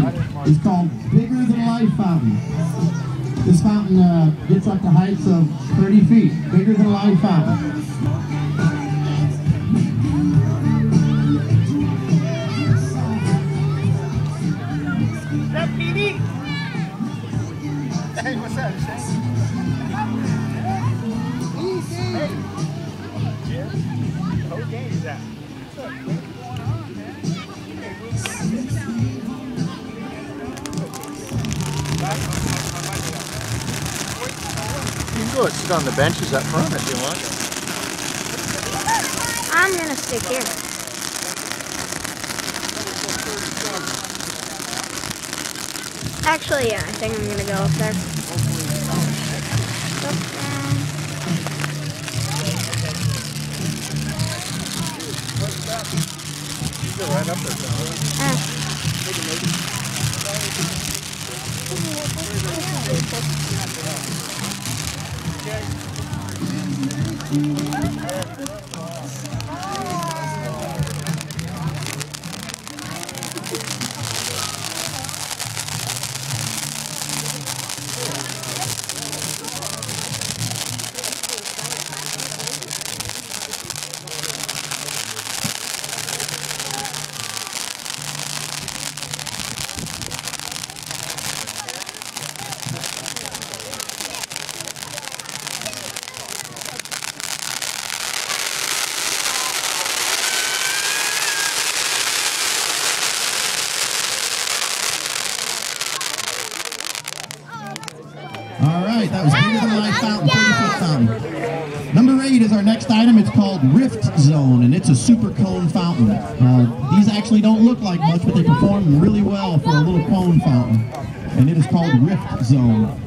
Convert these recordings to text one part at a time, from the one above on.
7 is called Bigger Than Life Fountain. This fountain gets up to heights of 30 feet. Bigger Than Life Fountain. Is that Petey? Hey, what's that? Easy. Hey. Yeah. How game is that? You can go sit on the benches up front if you want. I'm gonna stick here. Actually, yeah, I think I'm gonna go up there. You go right up there, Alright, that was Bigger Than Life Fountain, 30-foot fountain. Number 8 is our next item. It's called Rift Zone, and it's a super cone fountain. These actually don't look like much, but they perform really well for a little cone fountain. And it is called Rift Zone.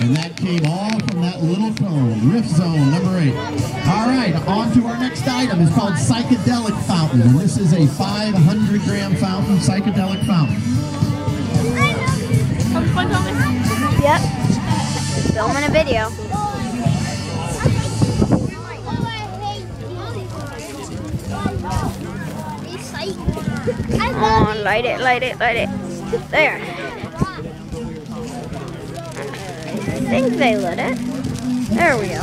And that came all from that little cone. Rift Zone, number 8. All right, on to our next item. It's called Psychedelic Fountain. And this is a 500-gram fountain, psychedelic fountain. Yep. Filming a video. Come on, light it, light it, light it. There. I think they lit it. There we go.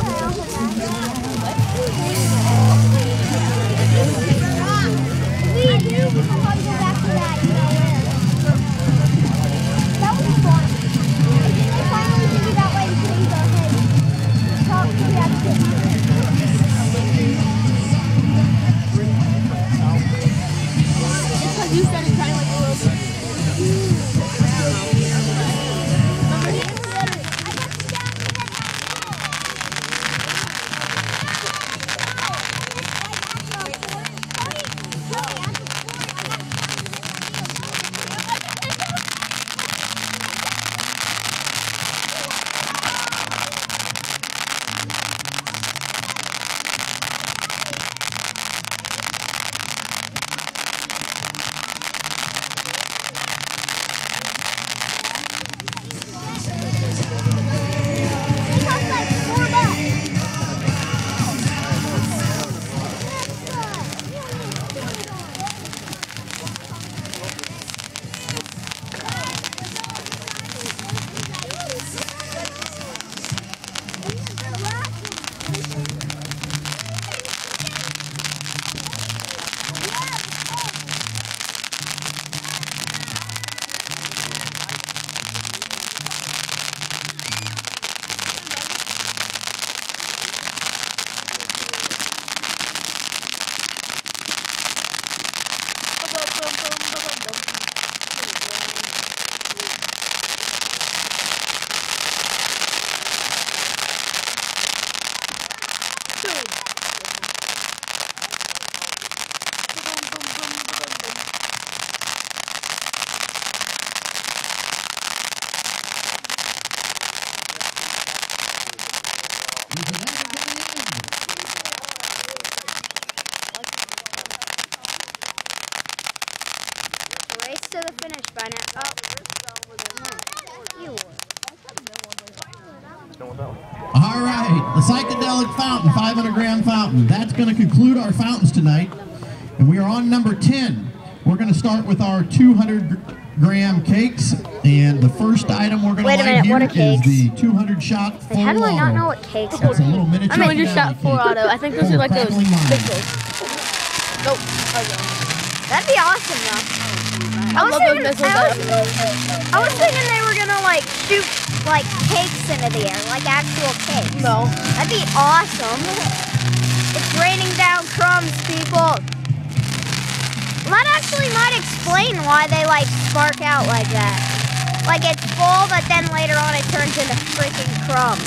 You said it's kind of like a little to the finish by now. Oh. You would. All right, the psychedelic fountain, 500-gram fountain. That's going to conclude our fountains tonight. And we are on number 10. We're going to start with our 200-gram cakes. And the first item we're going to light here is the 200-shot full How do I not auto. know what cakes It's a are? little miniature 200-shot full auto. I think those are like those crackling mine. pistols. Nope. That'd be awesome though. I love those missiles. I was thinking they were gonna like shoot like cakes into the air, like actual cakes. No. That'd be awesome. It's raining down crumbs, people. That actually might explain why they like spark out like that. Like it's full, but then later on it turns into freaking crumbs.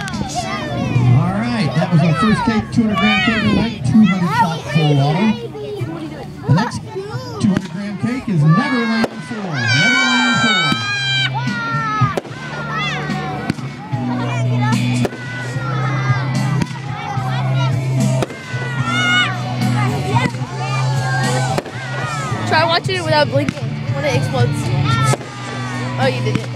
All right, that was our first cake, 200-gram cake tonight, 200-shot full auto. The next 200-gram cake is Neverland 4. Neverland 4. Try watching it without blinking when it explodes. Oh, you did it.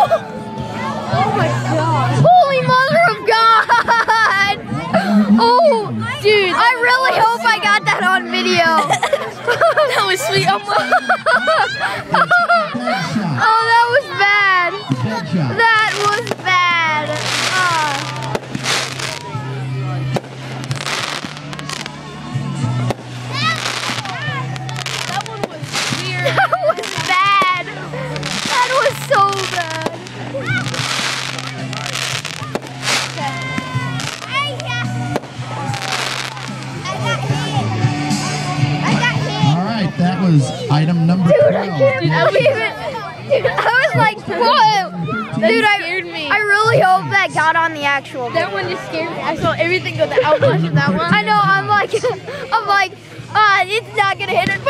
Oh my God! Holy Mother of God! Oh, dude! I really hope I got that on video. That was sweet. I'm like, Deadshot. Oh, that was bad. Deadshot. That was bad. that one was weird. That was bad. That was so bad. All right, that was item number 12. Dude, I can't believe it. Dude, I was like, whoa. Dude, scared me. I really hope that got on the actual That one just scared me. I saw everything go the outlash of that one. I know, I'm like, it's not gonna hit it.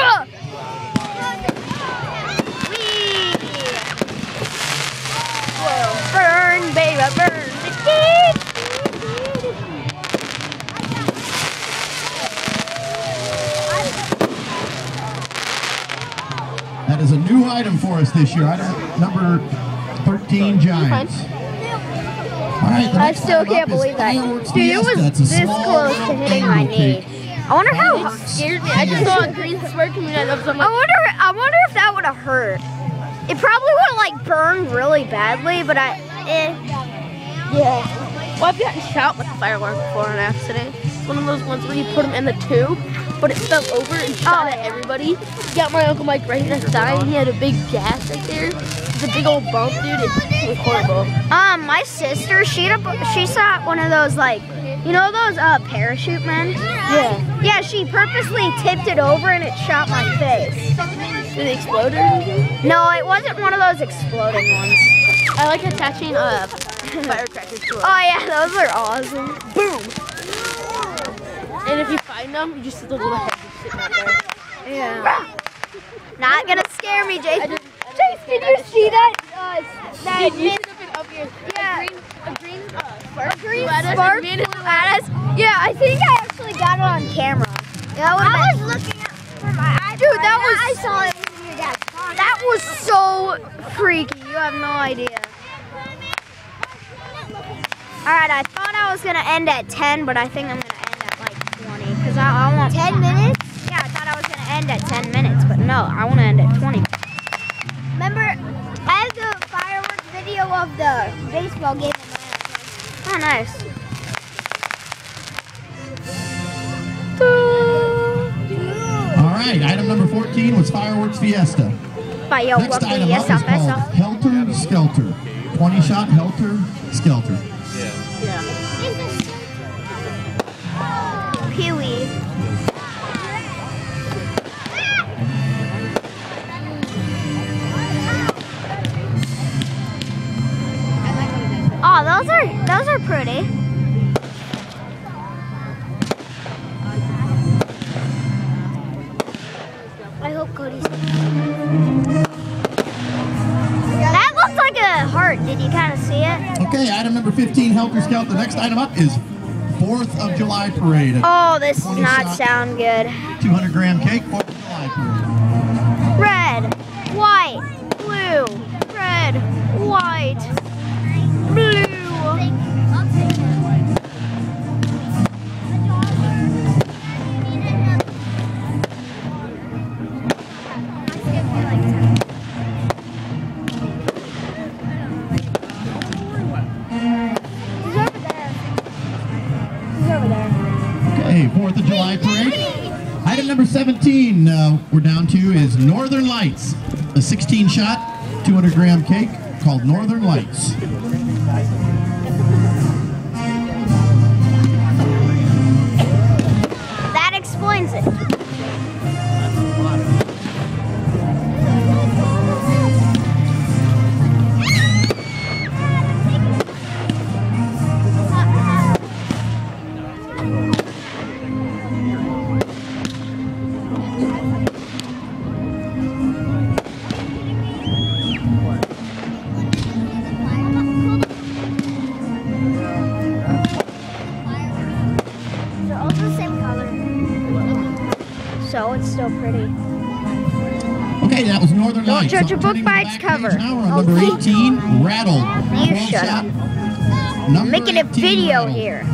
Whee! Whoa. Burn, baby, burn. That is a new item for us this year. Item number 13, Giants. All right, the I next still item can't up is believe that. Fireworks Dude, it was Fiesta. It's a this small close to hitting my angle knee. cake. I wonder how. It scared me. I just saw a green spark coming out of someone. I wonder if that would have hurt. It probably would have like burned really badly, but Yeah. Well, I've gotten shot with a firework before on accident. It's one of those ones where you put them in the tube, but it fell over and shot at everybody. Got my Uncle Mike right next to dying. He had a big gas right there. It's a big old bump, dude. It was horrible. My sister, she saw one of those like, you know those parachute men? Yeah. Yeah, she purposely tipped it over and it shot my face. Did it explode or anything? No, it wasn't one of those exploding ones. I like attaching firecrackers to it. Oh yeah, those are awesome. Boom. And if you find them, you just see the little head just sitting out there. Yeah. Not gonna scare me, Jason. Chase, Did you see that? That Dude, you should have been up here. Yeah. A green spark. A green flew at us spark and made it- flew at us. Yeah, I think I actually got it on camera. Yeah, I was looking for my iPad. Dude, that was. I saw it in your dad's car. That was so freaky. You have no idea. All right, I thought I was gonna end at 10, but I think I'm gonna end at like 20 because I want 10 minutes. Yeah, I thought I was gonna end at 10 minutes, but no, I want to end at 20. Remember, I have the fireworks video of the baseball game in my house. Oh, nice. All right, item number 14 was Fireworks Fiesta. Next item up is called Helter Skelter. 20-shot Helter Skelter. Pee-wee. Oh, those are pretty. Okay, item number 15, Helter Scout. The next item up is 4th of July Parade. Oh, this does 20 not shot, sound good. 200-gram cake, 4th of July Parade. Red, white, blue, red, white, blue. Okay, 4th of July Parade. Item number 17 we're down to is Northern Lights. A 16-shot, 200-gram cake called Northern Lights. That explains it. They're all the same color. So it's still pretty. Okay, that was Northern Don't Lights. judge a So book turning by to the its back cover. page Now we're on number 18, Rattled. You 12 shut shot, up. number Making a 18 video Rattled. here.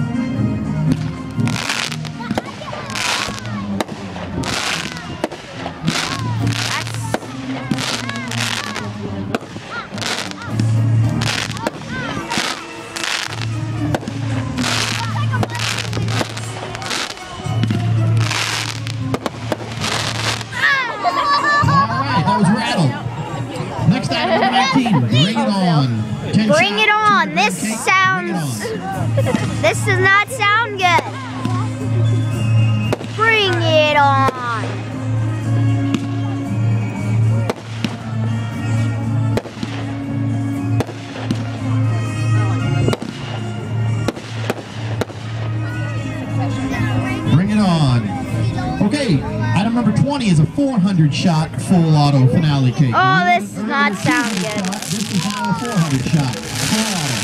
Alright, that was Rattled. Next item, number 19, Bring It On. 10 Bring shot, it on. 200-gram This cake, Bring It sounds. On. This does not sound good. Bring it on. Bring it on. Okay, item number 20 is a 400-shot full auto finale cake. Oh, this does Earlier not was sound 200 good. shot, This is now a 400-shot full auto.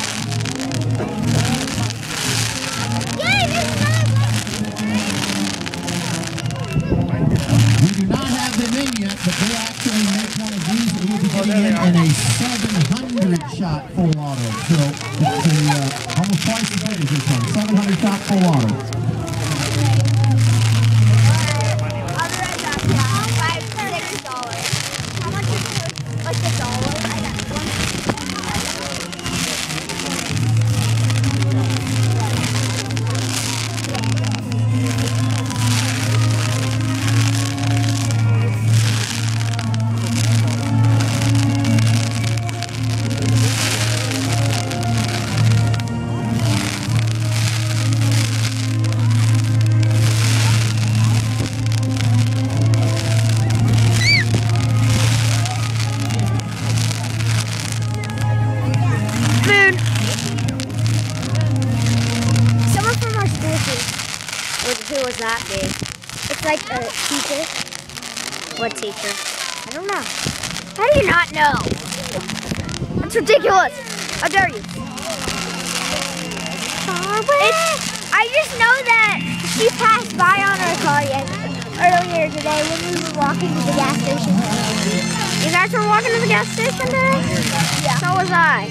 We do not have them in yet, but they actually make one of these that we'll be getting in a 700-shot full auto. So it's almost twice as big as this one. 700-shot full auto. Food. Someone from our school team. Who was that be? It's like a teacher. What teacher? I don't know. How do you not know? That's ridiculous. How dare you? I just know that she passed by on her car earlier today when we were walking to the gas station. You guys were walking to the gas station today? Yeah. So was I.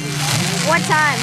What time?